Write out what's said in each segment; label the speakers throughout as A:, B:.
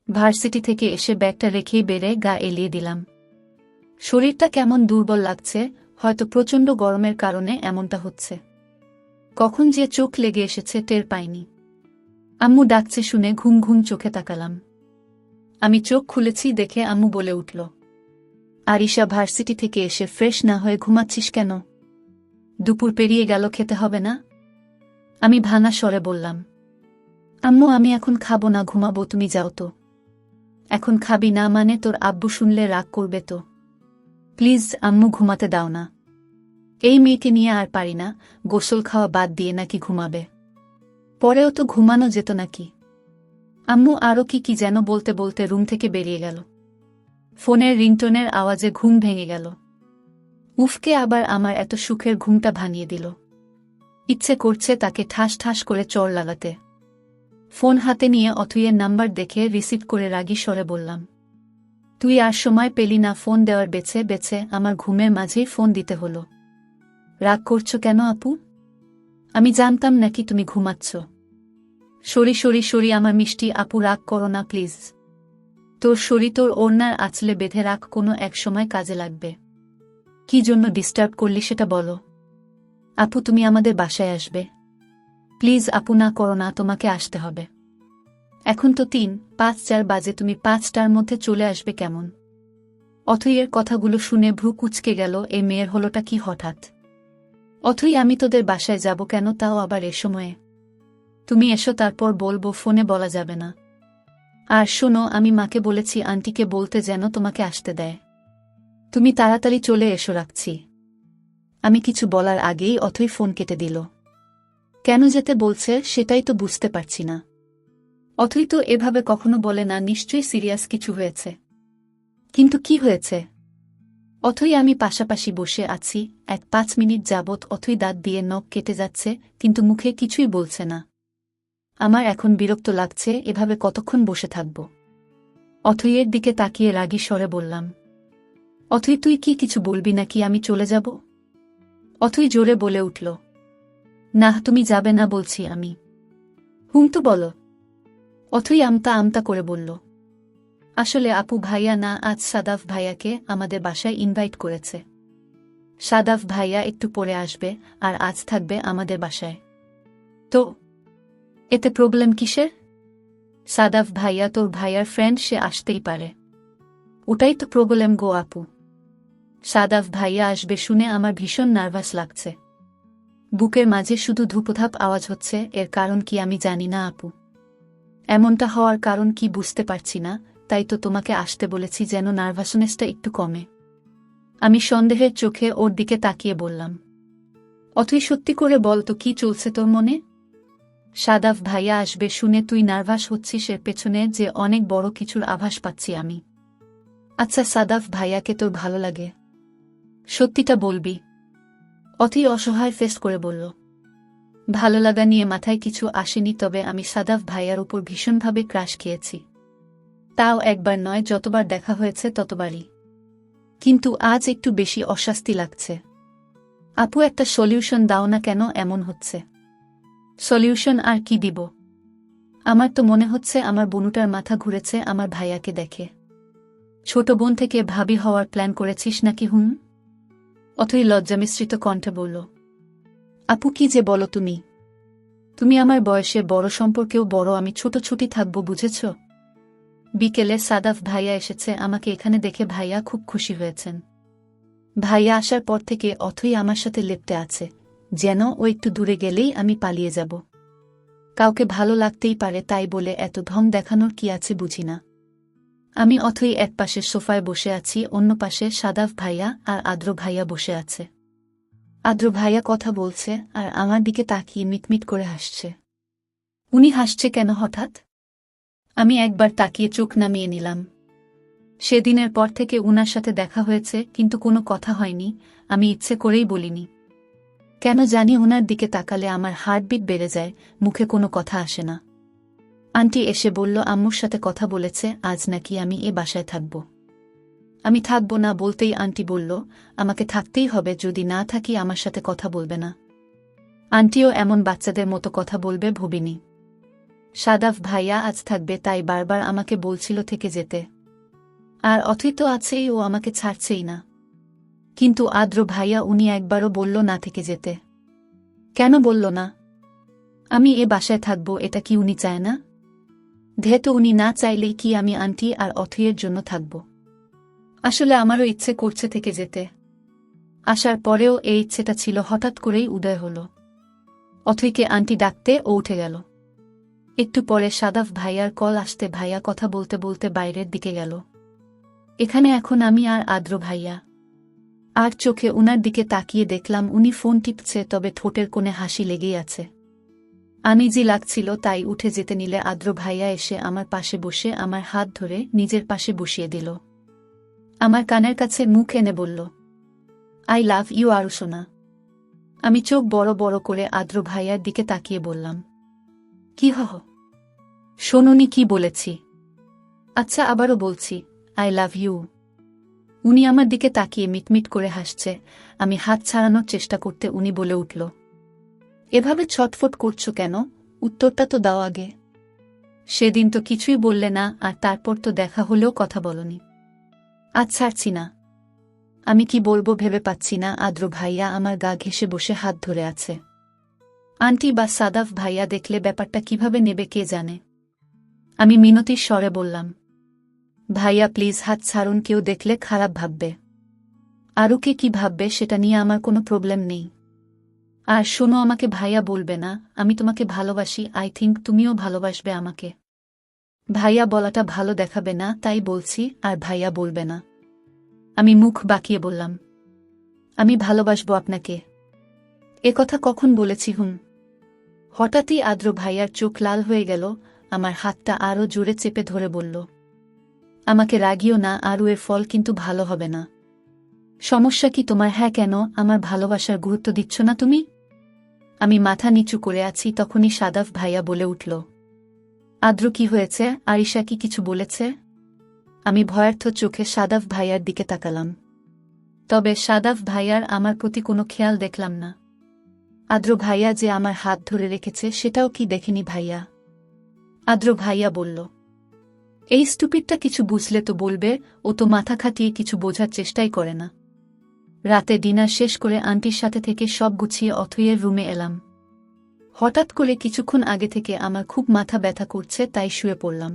A: Varsity থেকে এসে ব্যাগটা রেখেই বেড়ে গা এলিয়ে দিলাম। শরীরটা কেমন দুর্বল লাগছে, হয়তো প্রচণ্ড গরমের কারণে এমনটা হচ্ছে। কখন যে চোখ লেগে এসেছে টের পাইনি। আম্মু ডাকছে শুনে ঘুম ঘুম চোখে তাকালাম। আমি চোখ খুলেছি দেখে আম্মু বলে উঠল, আরিশা, ভার্সিটি থেকে এসে ফ্রেশ না হয়ে ঘুমাচ্ছিস কেন? দুপুর পেরিয়ে গেল, খেতে হবে না? আমি ভাঙা স্বরে বললাম, আম্মু আমি এখন খাবো না, ঘুমাবো, তুমি যাও তো। এখন খাবি না মানে তোর আব্বু শুনলে রাগ করবে তো। প্লিজ আম্মু, ঘুমাতে দাও না। এই মেয়েকে নিয়ে আর পারি না, গোসল খাওয়া বাদ দিয়ে নাকি ঘুমাবে। পরেও তো ঘুমানো যেত নাকি। আম্মু আরও কি কি যেন বলতে বলতে রুম থেকে বেরিয়ে গেল। ফোনের রিংটোনের আওয়াজে ঘুম ভেঙে গেল। উফকে আবার আমার এত সুখের ঘুমটা ভাঙিয়ে দিল। ইচ্ছে করছে তাকে ঠাস ঠাস করে চড় লাগাতে। ফোন হাতে নিয়ে অথইয়ের নাম্বার দেখে রিসিভ করে রাগী স্বরে বললাম, তুই আর সময় পেলি না ফোন দেওয়ার, বেছে বেছে আমার ঘুমের মাঝেই ফোন দিতে হলো। রাগ করছো কেন আপু? আমি জানতাম নাকি তুমি ঘুমাচ্ছ? সরি সরি সরি আমার মিষ্টি আপু, রাগ করো না প্লিজ। তোর শরীর তোর ওড়নার আঁচলে বেঁধে রাখ, কোনো এক সময় কাজে লাগবে। কি জন্য ডিস্টার্ব করলি সেটা বলো। আপু তুমি আমাদের বাসায় আসবে প্লিজ। আপু না করো না, তোমাকে আসতে হবে। এখন তো 3:05 বাজে, তুমি 5টার মধ্যে চলে আসবে কেমন? অথইয়ের কথাগুলো শুনে ভ্রু কুঁচকে গেল। এই মেয়ের হলোটা কি হঠাৎ? অথই আমি তোদের বাসায় যাব কেন, তাও আবার এ সময়ে? তুমি এসো, তারপর বলবো, ফোনে বলা যাবে না। আর শোনো, আমি মাকে বলেছি আন্টিকে বলতে যেন তোমাকে আসতে দেয়। তুমি তাড়াতাড়ি চলে এসো, রাখছি। আমি কিছু বলার আগেই অথই ফোন কেটে দিল। কেন যেতে বলছে সেটাই তো বুঝতে পারছি না। অথই তো এভাবে কখনো বলে না, নিশ্চয়ই সিরিয়াস কিছু হয়েছে। কিন্তু কি হয়েছে? অথই আমি পাশাপাশি বসে আছি, 1-5 মিনিট যাবৎ অথই দাঁত দিয়ে নখ কেটে যাচ্ছে, কিন্তু মুখে কিছুই বলছে না। আমার এখন বিরক্ত লাগছে, এভাবে কতক্ষণ বসে থাকব। অথইয়ের দিকে তাকিয়ে রাগী স্বরে বললাম, অথই তুই কি কিছু বলবি নাকি আমি চলে যাব? অথই জোরে বলে উঠল, না তুমি যাবে না বলছি আমি। তো বলো। অথই আমতা আমতা করে বলল, আসলে আপু ভাইয়া না, আজ সাদাফ ভাইয়াকে আমাদের বাসায় ইনভাইট করেছে। সাদাফ ভাইয়া একটু পরে আসবে, আর আজ থাকবে আমাদের বাসায়। তো এতে প্রবলেম কিসের? সাদাফ ভাইয়া তোর ভাইয়ার ফ্রেন্ড, সে আসতেই পারে। ওটাই তো প্রবলেম গো আপু। সাদাফ ভাইয়া আসবে শুনে আমার ভীষণ নার্ভাস লাগছে। বুকের মাঝে শুধু ধুপধাপ আওয়াজ হচ্ছে। এর কারণ কি আমি জানি না আপু। এমনটা হওয়ার কারণ কি বুঝতে পারছি না, তাই তো তোমাকে আসতে বলেছি যেন নার্ভাসনেসটা একটু কমে। আমি সন্দেহের চোখে ওর দিকে তাকিয়ে বললাম, অথই সত্যি করে বল তো, কি চলছে তোর মনে? সাদাফ ভাইয়া আসবে শুনে তুই নার্ভাস হচ্ছিস, এর পেছনে যে অনেক বড় কিছুর আভাস পাচ্ছি আমি। আচ্ছা সাদাফ ভাইয়াকে তোর ভালো লাগে? সত্যিটা বলবি? অথই অসহায় ফেস করে বলল, ভালো লাগা নিয়ে মাথায় কিছু আসেনি, তবে আমি সাদাফ ভাইয়ার উপর ভীষণভাবে ক্রাশ খেয়েছি। তাও একবার নয়, যতবার দেখা হয়েছে ততবারই। কিন্তু আজ একটু বেশি অস্বস্তি লাগছে। আপু একটা সলিউশন দাও না, কেন এমন হচ্ছে? সলিউশন আর কি দিব? আমার তো মনে হচ্ছে আমার বোনুটার মাথা ঘুরেছে আমার ভাইয়াকে দেখে। ছোট বোন থেকে ভাবি হওয়ার প্ল্যান করেছিস নাকি? অথই লজ্জা মিশ্রিত কণ্ঠে বলল, আপু কি যে বলো তুমি। তুমি আমার বয়সে বড়, সম্পর্কেও বড়, আমি ছোট ছুটি থাকবো, বুঝেছ? বিকেলে সাদাফ ভাইয়া এসেছে, আমাকে এখানে দেখে ভাইয়া খুব খুশি হয়েছেন। ভাইয়া আসার পর থেকে অথই আমার সাথে লেপ্টে আছে, যেন ও একটু দূরে গেলেই আমি পালিয়ে যাব। কাউকে ভালো লাগতেই পারে, তাই বলে এত ঢং দেখানোর কি আছে বুঝি না। আমি অথই এক পাশে সোফায় বসে আছি, অন্য পাশে সাদাফ ভাইয়া আর আদ্র ভাইয়া বসে আছে। আদ্র ভাইয়া কথা বলছে আর আমার দিকে তাকিয়ে মিটমিট করে হাসছে। উনি হাসছে কেন হঠাৎ? আমি একবার তাকিয়ে চোখ নামিয়ে নিলাম। সেদিনের পর থেকে উনার সাথে দেখা হয়েছে, কিন্তু কোনো কথা হয়নি। আমি ইচ্ছে করেই বলিনি। কেন জানি উনার দিকে তাকালে আমার হার্টবিট বেড়ে যায়, মুখে কোনো কথা আসে না। আন্টি এসে বলল আম্মুর সাথে কথা বলেছে, আজ নাকি আমি এ বাসায় থাকব। আমি থাকব না বলতেই আন্টি বলল আমাকে থাকতেই হবে, যদি না থাকি আমার সাথে কথা বলবে না। আন্টিও এমন বাচ্চাদের মতো কথা বলবে ভাবিনি। সাদাফ ভাইয়া আজ থাকবে তাই বারবার আমাকে বলছিল থেকে যেতে। আর অথই তো আছেই, ও আমাকে ছাড়ছেই না। কিন্তু আদ্র ভাইয়া উনি একবারও বলল না থেকে যেতে। কেন বলল না? আমি এ বাসায় থাকব এটা কি উনি চায় না? যেহেতু উনি না চাইলেই কি আমি আন্টি আর অথইয়ের জন্য থাকব? আসলে আমারও ইচ্ছে করছে থেকে যেতে। আসার পরেও এই ইচ্ছেটা ছিল হঠাৎ করেই উদয় হল। অথইকে আন্টি ডাকতে ও উঠে গেল। একটু পরে সাদাফ ভাইয়ার কল আসতে ভাইয়া কথা বলতে বলতে বাইরের দিকে গেল। এখানে এখন আমি আর আদ্র ভাইয়া। আর চোখে উনার দিকে তাকিয়ে দেখলাম উনি ফোন টিপছে, তবে ঠোঁটের কোণে হাসি লেগেই আছে। আনইজি লাগছিল, তাই উঠে যেতে নিলে আদ্র ভাইয়া এসে আমার পাশে বসে আমার হাত ধরে নিজের পাশে বসিয়ে দিল। আমার কানের কাছে মুখ এনে বলল, আই লাভ ইউ আরু সোনা। আমি চোখ বড় বড় করে আদ্র ভাইয়ার দিকে তাকিয়ে বললাম, কি শোনুনি কি বলেছি? আচ্ছা আবারও বলছি, আই লাভ ইউ। উনি আমার দিকে তাকিয়ে মিটমিট করে হাসছে। আমি হাত ছাড়ানোর চেষ্টা করতে উনি বলে উঠল, এভাবে ছটফট করছো কেন? উত্তরটা তো দাও আগে। সেদিন তো কিছুই বললে না, আর তারপর তো দেখা হলেও কথা বলনি। আজ ছাড়ছি না। আমি কি বলবো ভেবে পাচ্ছি না। আদ্র ভাইয়া আমার গা ঘেঁষে বসে হাত ধরে আছে। আন্টি বা সাদাফ ভাইয়া দেখলে ব্যাপারটা কিভাবে নেবে কে জানে। আমি মিনতির স্বরে বললাম, ভাইয়া প্লিজ হাত ছাড়ুন, কেউ দেখলে খারাপ ভাববে। আরুকে কি ভাববে সেটা নিয়ে আমার কোনো প্রবলেম নেই। আর শোনো, আমাকে ভাইয়া বলবে না, আমি তোমাকে ভালোবাসি। আই থিঙ্ক তুমিও ভালোবাসবে আমাকে। ভাইয়া বলাটা ভালো দেখাবে না তাই বলছি, আর ভাইয়া বলবে না। আমি মুখ বাঁকিয়ে বললাম, আমি ভালোবাসবো আপনাকে। এ কথা কখন বলেছি? হঠাৎই আদ্র ভাইয়ার চোখ লাল হয়ে গেল। আমার হাতটা আরও জোরে চেপে ধরে বলল, আমাকে রাগিও না আরু, এর ফল কিন্তু ভালো হবে না। সমস্যা কি তোমার? হ্যাঁ কেন? আমার ভালোবাসার গুরুত্ব দিচ্ছ না তুমি? আমি মাথা নিচু করে আছি, তখনই সাদাফ ভাইয়া বলে উঠল, আদ্র কি হয়েছে? আরিশা কি কিছু বলেছে? আমি ভয়ার্থ চোখে সাদাফ ভাইয়ার দিকে তাকালাম। তবে সাদাফ ভাইয়ার আমার প্রতি কোনো খেয়াল দেখলাম না। আদ্র ভাইয়া যে আমার হাত ধরে রেখেছে সেটাও কি দেখেনি ভাইয়া? আদ্র ভাইয়া বলল, এই স্টুপিডটা কিছু বুঝলে তো বলবে, ও তো মাথা খাটিয়ে কিছু বোঝার চেষ্টাই করে না। রাতে ডিনার শেষ করে আন্টির সাথে থেকে সব গুছিয়ে অথইয়ের রুমে এলাম। হঠাৎ করে কিছুক্ষণ আগে থেকে আমার খুব মাথা ব্যথা করছে, তাই শুয়ে পড়লাম।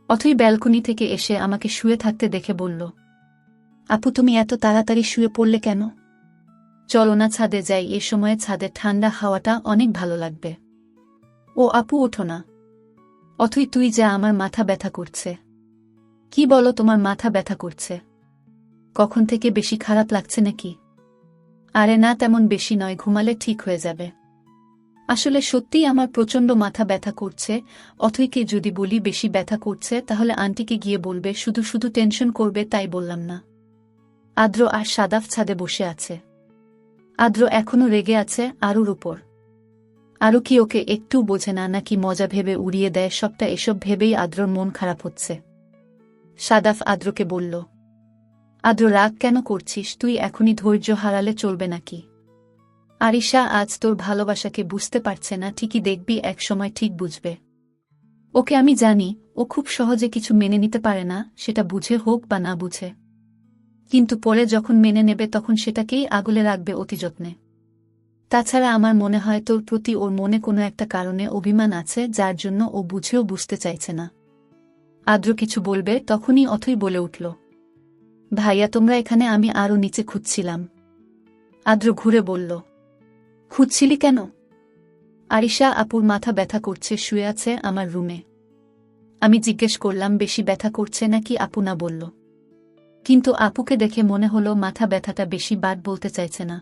A: অথই ব্যালকনি থেকে এসে আমাকে শুয়ে থাকতে দেখে বলল, আপু তুমি এত তাড়াতাড়ি শুয়ে পড়লে কেন? চলো না ছাদে যাই, এ সময়ে ছাদে ঠান্ডা হাওয়াটা অনেক ভালো লাগবে। ও আপু ওঠো না। অথই তুই যা, আমার মাথা ব্যথা করছে। কি বলো, তোমার মাথা ব্যথা করছে? কখন থেকে বেশি খারাপ লাগছে নাকি? আরে না, তেমন বেশি নয়, ঘুমালে ঠিক হয়ে যাবে। আসলে সত্যিই আমার প্রচণ্ড মাথা ব্যথা করছে। অথইকে যদি বলি বেশি ব্যথা করছে তাহলে আন্টিকে গিয়ে বলবে, শুধু শুধু টেনশন করবে, তাই বললাম না। আদ্র আর সাদাফ ছাদে বসে আছে। আদ্র এখনো রেগে আছে আরুর উপর। আরু কি ওকে একটু বোঝে না নাকি মজা ভেবে উড়িয়ে দেয় সবটা? এসব ভেবেই আদ্রর মন খারাপ হচ্ছে। সাদাফ আদ্রকে বলল, আদ্র রাগ কেন করছিস? তুই এখনই ধৈর্য হারালে চলবে নাকি? আরিশা আজ তোর ভালোবাসাকে বুঝতে পারছে না, ঠিকই দেখবি একসময় ঠিক বুঝবে। ওকে আমি জানি, ও খুব সহজে কিছু মেনে নিতে পারে না, সেটা বুঝে হোক বা না বুঝে। কিন্তু পরে যখন মেনে নেবে তখন সেটাকেই আগলে রাখবে অতি যত্নে। তাছাড়া আমার মনে হয় তোর প্রতি ওর মনে কোনো একটা কারণে অভিমান আছে, যার জন্য ও বুঝেও বুঝতে চাইছে না। আদ্র কিছু বলবে তখনই অথই বলে উঠল, ভাইয়া তোমরা এখানে? আমি আরও নিচে খুঁজছিলাম। আদ্র ঘুরে বলল, খুঁজছিলি কেন? আরিশা আপুর মাথা ব্যথা করছে, শুয়ে আছে আমার রুমে। আমি জিজ্ঞেস করলাম, বেশি ব্যথা করছে নাকি? আপু না বলল। কিন্তু আপুকে দেখে মনে হলো মাথা ব্যথাটা বেশি বাদ বলতে চাইছে না।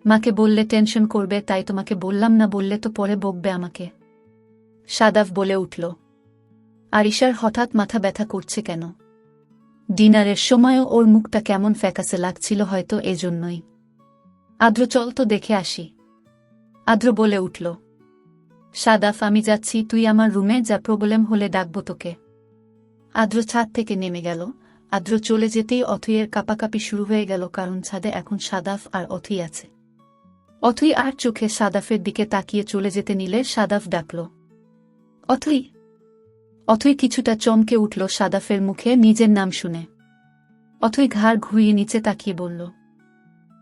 A: মাকে বললে টেনশন করবে, তাই তোমাকে বললাম, না বললে তো পরে বকবে আমাকে। সাদাফ বলে উঠল, আরিশার হঠাৎ মাথা ব্যথা করছে কেন? ডিনারের সময়ও ওর মুখটা কেমন ফ্যাকাসে লাগছিল, হয়তো এজন্যই। আদ্র চল তো দেখে আসি। আদ্র বলে উঠল, সাদাফ আমি যাচ্ছি, তুই আমার রুমে যা, প্রবলেম হলে ডাকবো তোকে। আদ্র ছাদ থেকে নেমে গেল। আদ্র চলে যেতেই অথইয়ের কাঁপাকাঁপি শুরু হয়ে গেল, কারণ ছাদে এখন সাদাফ আর অথই আছে। অথই আর চোখে সাদাফের দিকে তাকিয়ে চলে যেতে নিলে সাদাফ ডাকল, অথই। অথই কিছুটা চমকে উঠল সাদাফের মুখে নিজের নাম শুনে। অথই ঘাড় ঘুরিয়ে নিচে তাকিয়ে বলল,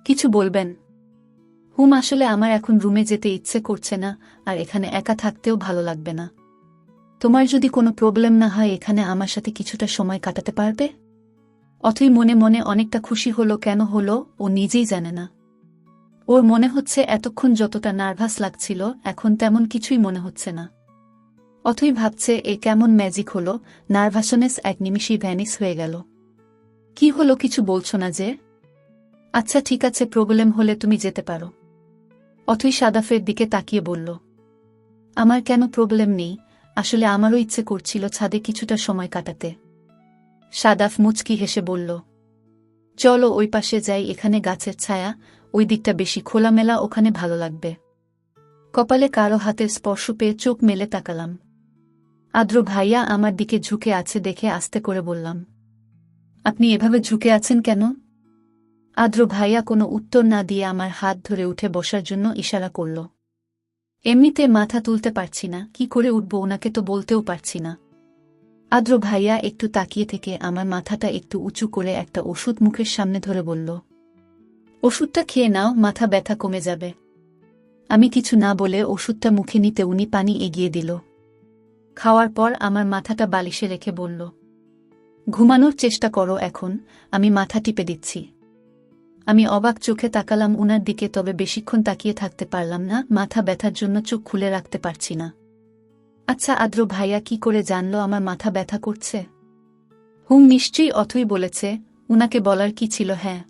A: কিছু বলবেন? আসলে আমার এখন রুমে যেতে ইচ্ছে করছে না, আর এখানে একা থাকতেও ভালো লাগবে না। তোমার যদি কোনো প্রবলেম না হয় এখানে আমার সাথে কিছুটা সময় কাটাতে পারবে? অথই মনে মনে অনেকটা খুশি হলো, কেন হলো ও নিজেই জানে না। ওর মনে হচ্ছে এতক্ষণ যতটা নার্ভাস লাগছিল এখন তেমন কিছুই মনে হচ্ছে না। অথই ভাবছে এ কেমন ম্যাজিক হলো, নার্ভাসনেস এক নিমিষেই ভ্যানিস হয়ে গেল। কি হলো, কিছু বলছো না যে? আচ্ছা ঠিক আছে, প্রবলেম হলে তুমি যেতে পারো। অথই সাদাফের দিকে তাকিয়ে বলল, আমার কেন প্রবলেম নেই, আসলে আমারও ইচ্ছে করছিল ছাদে কিছুটা সময় কাটাতে। সাদাফ মুচকি হেসে বলল, চলো ওই পাশে যাই, এখানে গাছের ছায়া, ওই দিকটা বেশি খোলামেলা, ওখানে ভালো লাগবে। কপালে কারো হাতের স্পর্শ পেয়ে চোখ মেলে তাকালাম। আদ্র ভাইয়া আমার দিকে ঝুঁকে আছে দেখে আস্তে করে বললাম, আপনি এভাবে ঝুঁকে আছেন কেন? আদ্র ভাইয়া কোনো উত্তর না দিয়ে আমার হাত ধরে উঠে বসার জন্য ইশারা করল। এমনিতে মাথা তুলতে পারছি না, কি করে উঠব ওনাকে তো বলতেও পারছি না। আদ্র ভাইয়া একটু তাকিয়ে থেকে আমার মাথাটা একটু উঁচু করে একটা ওষুধ মুখের সামনে ধরে বলল, ওষুধটা খেয়ে নাও, মাথা ব্যথা কমে যাবে। আমি কিছু না বলে ওষুধটা মুখে নিতে উনি পানি এগিয়ে দিল। খাওয়ার পর আমার মাথাটা বালিশে রেখে বলল, ঘুমানোর চেষ্টা করো এখন, আমি মাথা টিপে দিচ্ছি। আমি অবাক চোখে তাকালাম উনার দিকে, তবে বেশিক্ষণ তাকিয়ে থাকতে পারলাম না, মাথা ব্যথার জন্য চোখ খুলে রাখতে পারছি না। আচ্ছা আদ্র ভাইয়া কি করে জানলো আমার মাথা ব্যথা করছে? নিশ্চয়ই অথই বলেছে, উনাকে বলার কি ছিল? হ্যাঁ।